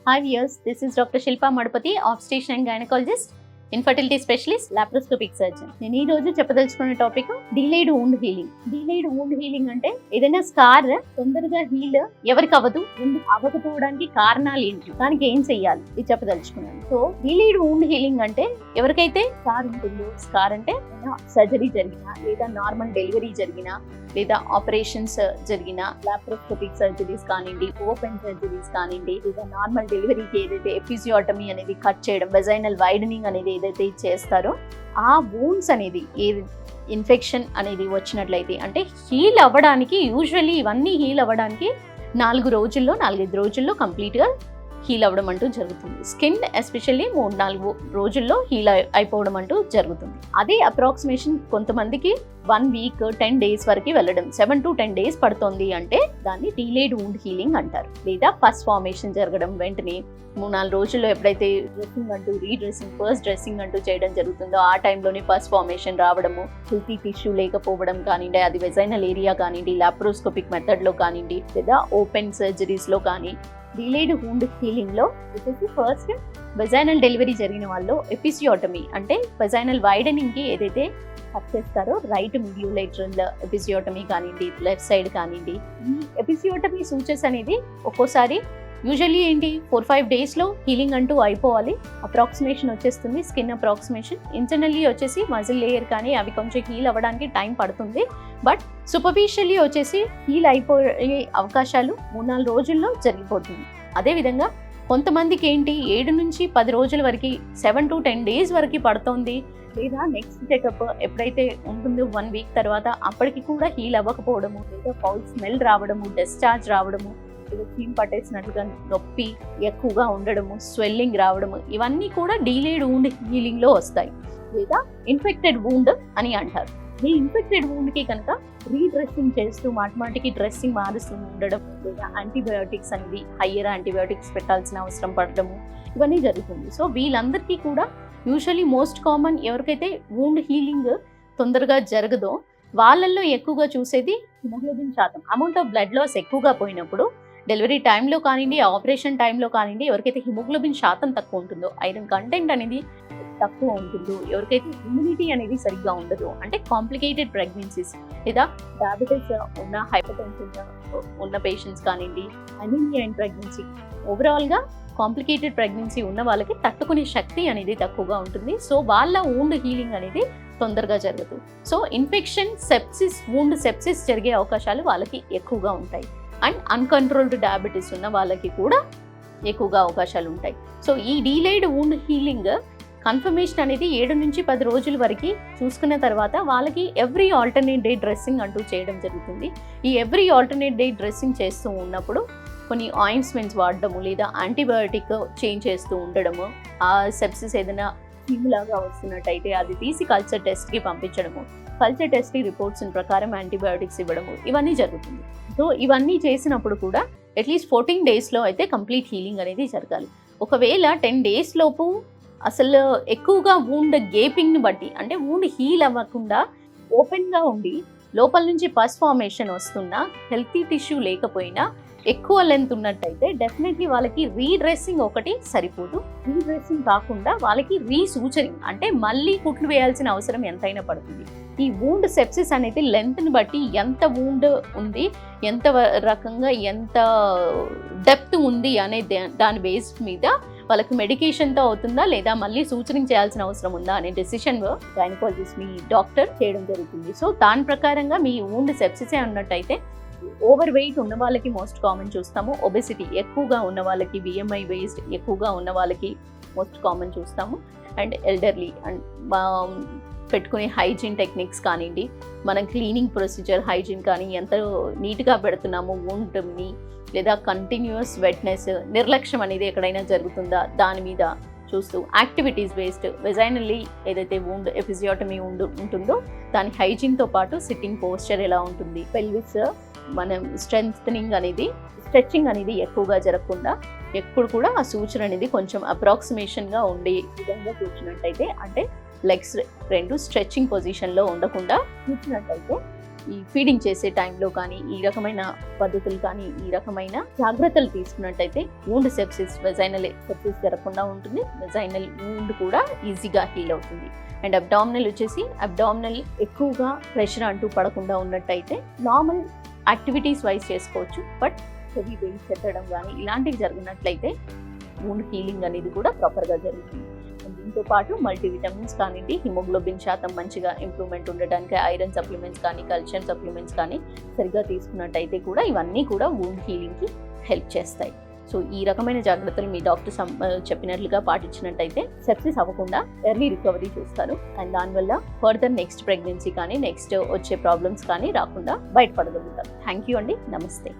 Hi viewers, this is Dr. Shilpa Madapati, obstetrician and gynecologist, infertility specialist, laparoscopic surgeon. నేను ఈ రోజు చెప్పదలుచుకున్న topic delayed wound healing. Delayed wound healing అంటే ఏదైనా scar తొందరగా heal ఎవరికి అవ్వదు, ఎందుకు అవ్వకపోవడానికి కారణాలు ఏంటి, దానికి ఏం చెయ్యాలి, ఇది చెప్పదలుచుకున్నాను. సో డిలేడ్ వూండ్ హీలింగ్ అంటే ఎవరికైతే స్కార్ ఉంటుందో, స్కార్ అంటే సర్జరీ జరిగినా లేదా నార్మల్ డెలివరీ జరిగినా లేదా ఆపరేషన్స్ జరిగిన లాప్రోస్కోపిక్ సర్జరీస్ కానివ్వండి, ఓపెన్ సర్జరీస్ కానివ్వండి, లేదా నార్మల్ డెలివరీకి ఏదైతే ఎపిజియోటమీ అనేది కట్ చేయడం, వెజైనల్ వైడనింగ్ అనేది ఏదైతే చేస్తారో ఆ వూండ్స్ అనేది ఇన్ఫెక్షన్ అనేది వచ్చినట్లయితే అంటే హీల్ అవ్వడానికి యూజువల్లీ ఇవన్నీ హీల్ అవ్వడానికి 4-5 రోజుల్లో కంప్లీట్గా హీల్ అవ్వడం అంటూ జరుగుతుంది. స్కిన్ ఎస్పెషల్లీ 3-4 రోజుల్లో హీల్ అయిపోవడం అంటూ జరుగుతుంది. అదే అప్రాక్సిమేషన్ కొంతమందికి 1 వీక్ 10 డేస్ వరకు వెళ్ళడం, 7 to 10 డేస్ పడుతుంది అంటే దాన్ని డిలేడ్ వూండ్ హీలింగ్ అంటారు. లేదా పస్ ఫార్మేషన్ జరగడం, వెంటనే 3-4 రోజుల్లో ఎప్పుడైతే డ్రెస్సింగ్ అంటూ రీడ్రెస్సింగ్, ఫస్ట్ డ్రెస్సింగ్ అంటూ చేయడం జరుగుతుందో ఆ టైంలోనే పస్ ఫార్మేషన్ రావడము, హెల్తీ టిష్యూ లేకపోవడం కానివ్వండి, అది వెజైనల్ ఏరియా కానివ్వండి, లాప్రోస్కోపిక్ మెథడ్లో కానివ్వండి, లేదా ఓపెన్ సర్జరీస్లో కానీ డిలేడ్ వూండ్ హీలింగ్ లో వచ్చేసి ఫస్ట్ వెజైనల్ డెలివరీ జరిగిన వాళ్ళు ఎపిజియోటమీ అంటే వెజైనల్ వైడనింగ్ కి ఏదైతే కట్ చేస్తారో రైట్ మిడియోలేటరల్ ఎపిజియోటమీ కానివ్వండి, లెఫ్ట్ సైడ్ కానివ్వండి, ఈ ఎపిజియోటమీ సూచర్స్ అనేది ఒక్కోసారి యూజువల్లీ ఏంటి 4-5 డేస్లో హీలింగ్ అంటూ అయిపోవాలి. అప్రాక్సిమేషన్ వచ్చేస్తుంది, స్కిన్ అప్రాక్సిమేషన్. ఇంటర్నల్లీ వచ్చేసి మజిల్ లేయర్ కానీ అవి కొంచెం హీల్ అవ్వడానికి టైం పడుతుంది. బట్ సూపర్ఫిషియల్లీ వచ్చేసి హీల్ అయిపోయే అవకాశాలు 3-4 రోజుల్లో జరిగిపోతుంది. అదేవిధంగా కొంతమందికి ఏంటి 7 నుంచి 10 రోజుల వరకు, 7 to 10 డేస్ వరకు పడుతుంది. లేదా నెక్స్ట్ చెకప్ ఎప్పుడైతే ఉంటుందో 1 వీక్ తర్వాత అప్పటికి కూడా హీల్ అవ్వకపోవడము, లేదా ఫౌల్ స్మెల్ రావడము, డిశ్చార్జ్ రావడము, లేదా చీమ్ పట్టేసినట్లుగా నొప్పి ఎక్కువగా ఉండడము, స్వెల్లింగ్ రావడము, ఇవన్నీ కూడా డిలేడ్ వూండ్ హీలింగ్ లో వస్తాయి. లేదా ఇన్ఫెక్టెడ్ వూండ్ అని అంటారు. ఈ ఇన్ఫెక్టెడ్ వూండ్ కి కనుక రీడ్రెస్సింగ్ చేస్తూ మాటిమాటికి డ్రెస్సింగ్ మారుస్తూ ఉండడం, లేదా యాంటీబయోటిక్స్ అనేది హయ్యర్ యాంటీబయోటిక్స్ పెట్టాల్సిన అవసరం పడడము, ఇవన్నీ జరుగుతుంది. సో వీళ్ళందరికీ కూడా యూజువల్లీ మోస్ట్ కామన్ ఎవరికైతే వూండ్ హీలింగ్ తొందరగా జరగదో వాళ్ళల్లో ఎక్కువగా చూసేది హిమోగ్లోబిన్ శాతం. అమౌంట్ ఆఫ్ బ్లడ్ లాస్ ఎక్కువగా పోయినప్పుడు డెలివరీ టైంలో కానివ్వండి, ఆపరేషన్ టైంలో కానివ్వండి, ఎవరికైతే హిమోగ్లోబిన్ శాతం తక్కువ ఉంటుందో, ఐరన్ కంటెంట్ అనేది తక్కువ ఉంటుందో, ఎవరికైతే ఇమ్యూనిటీ అనేది సరిగ్గా ఉండదు, అంటే కాంప్లికేటెడ్ ప్రెగ్నెన్సీస్ లేదా డయాబెటీస్ ఉన్న, హైపర్ టెన్షన్ ఉన్న పేషెంట్స్ కానివ్వండి, అనీమియా ఇన్ ప్రెగ్నెన్సీ, ఓవరాల్గా కాంప్లికేటెడ్ ప్రెగ్నెన్సీ ఉన్న వాళ్ళకి తట్టుకునే శక్తి అనేది తక్కువగా ఉంటుంది. సో వాళ్ళ వూండ్ హీలింగ్ అనేది తొందరగా జరగదు. So infection, sepsis, wound sepsis జరిగే అవకాశాలు వాళ్ళకి ఎక్కువగా ఉంటాయి. అండ్ అన్కంట్రోల్డ్ డయాబెటీస్ ఉన్న వాళ్ళకి కూడా ఎక్కువగా అవకాశాలు ఉంటాయి. సో ఈ డిలేడ్ వూండ్ హీలింగ్ కన్ఫర్మేషన్ అనేది 7 నుంచి 10 రోజుల వరకు చూసుకున్న తర్వాత వాళ్ళకి ఎవ్రీ ఆల్టర్నేట్ డే డ్రెస్సింగ్ అంటూ చేయడం జరుగుతుంది. ఈ ఎవ్రీ ఆల్టర్నేట్ డే డ్రెస్సింగ్ చేస్తూ ఉన్నప్పుడు కొన్ని ఆయింట్మెంట్స్ వాడడము, లేదా యాంటీబయోటిక్ చేంజ్ చేస్తూ ఉండడము, ఆ సెప్సిస్ ఏదైనా లాగా వస్తున్నట్టయితే అది తీసి కల్చర్ టెస్ట్కి పంపించడము, కల్చర్ టెస్ట్ రిపోర్ట్స్ ప్రకారం యాంటీబయోటిక్స్ ఇవ్వడము, ఇవన్నీ జరుగుతుంది. సో ఇవన్నీ చేసినప్పుడు కూడా అట్లీస్ట్ 14 డేస్లో అయితే కంప్లీట్ హీలింగ్ అనేది జరగాలి. ఒకవేళ 10 డేస్ లోపు అసలు ఎక్కువగా వూండ్ గేపింగ్ని బట్టి, అంటే వూండ్ హీల్ అవ్వకుండా ఓపెన్గా ఉండి లోపల నుంచి పస్ ఫార్మేషన్ వస్తున్నా, హెల్తీ టిష్యూ లేకపోయినా, ఎక్కువ లెంత్ ఉన్నట్టయితే డెఫినెట్లీ వాళ్ళకి రీడ్రెస్సింగ్ ఒకటి సరిపోదు. రీడ్రెస్సింగ్ కాకుండా వాళ్ళకి రీసూచరింగ్ అంటే మళ్ళీ కుట్లు వేయాల్సిన అవసరం ఎంతైనా పడుతుంది. ఈ వూండ్ సెప్సిస్ అనేది లెంత్ని బట్టి ఎంత వూండ్ ఉంది, ఎంత రకంగా ఎంత డెప్త్ ఉంది అనే దాని బేస్ మీద వాళ్ళకి మెడికేషన్తో అవుతుందా లేదా మళ్ళీ సూచరింగ్ చేయాల్సిన అవసరం ఉందా అనే డెసిషన్ గైనకాలజిస్ట్, మీ డాక్టర్ చేయడం జరుగుతుంది. సో దాని ప్రకారంగా మీ వూండ్ సెప్సిసే అన్నట్టయితే ఓవర్ వెయిట్ ఉన్న వాళ్ళకి మోస్ట్ కామన్ చూస్తాము, ఒబెసిటీ ఎక్కువగా ఉన్న వాళ్ళకి, బిఎంఐ బేస్డ్ ఎక్కువగా ఉన్న వాళ్ళకి మోస్ట్ కామన్ చూస్తాము, అండ్ ఎల్డర్లీ అండ్ పెట్టుకునే హైజీన్ టెక్నిక్స్ కానివ్వండి, మనం క్లీనింగ్ ప్రొసీజర్ హైజీన్ కానీ ఎంత నీట్గా పెడుతున్నాము వూండ్ని, లేదా కంటిన్యూస్ వెట్నెస్, నిర్లక్ష్యం అనేది ఎక్కడైనా జరుగుతుందా దాని మీద చూస్తూ, యాక్టివిటీస్ బేస్డ్ వెజైనల్లీ ఏదైతే వూండ్ ఎపిజియోటమీ ఉంటుందో దాని హైజీన్తో పాటు సిట్టింగ్ పోస్చర్ ఎలా ఉంటుంది, పెల్విస్ మనం స్ట్రెంథనింగ్ అనేది, స్ట్రెచ్చింగ్ అనేది ఎక్కువగా జరగకుండా ఎప్పుడు కూడా ఆ సూచన అనేది కొంచెం అప్రాక్సిమేషన్గా ఉండే విధంగా కూర్చున్నట్టయితే, అంటే లెగ్స్ 2 స్ట్రెచ్చింగ్ పొజిషన్లో ఉండకుండా కూర్చున్నట్టయితే ఈ ఫీడింగ్ చేసే టైంలో కానీ ఈ రకమైన పద్ధతులు కానీ ఈ రకమైన జాగ్రత్తలు తీసుకున్నట్టయితే వూండ్ సెప్సిస్ వెజైనల్ సెప్సిస్ జరగకుండా ఉంటుంది, వెజైనల్ వూండ్ కూడా ఈజీగా హీల్ అవుతుంది. అండ్ అబ్డామినల్ వచ్చేసి అబ్డామినల్ ఎక్కువగా ప్రెషర్ అంటూ పడకుండా ఉన్నట్టయితే నార్మల్ యాక్టివిటీస్ వైజ్ చేసుకోవచ్చు. బట్ హెవీ వెయిట్ ఎత్తడం కానీ ఇలాంటివి జరిగినట్లయితే వూండ్ హీలింగ్ అనేది కూడా ప్రాపర్గా జరుగుతుంది. దీంతో పాటు మల్టీవిటమిన్స్ కానివ్వండి, హిమోగ్లోబిన్ శాతం మంచిగా ఇంప్రూవ్మెంట్ ఉండడానికి ఐరన్ సప్లిమెంట్స్ కానీ కాల్షియం సప్లిమెంట్స్ కానీ సరిగ్గా తీసుకున్నట్టయితే కూడా ఇవన్నీ కూడా వూండ్ హీలింగ్కి హెల్ప్ చేస్తాయి. సో ఈ రకమైన జాగ్రత్తలు మీ డాక్టర్ చెప్పినట్లుగా పాటించినట్టయితే సెప్సిస్ అవ్వకుండా ఎర్లీ రికవరీ చూస్తారు. అండ్ దానివల్ల ఫర్దర్ నెక్స్ట్ ప్రెగ్నెన్సీ కానీ నెక్స్ట్ వచ్చే ప్రాబ్లమ్స్ కానీ రాకుండా బయటపడగలుగుతారు. థ్యాంక్ యూ అండి. నమస్తే.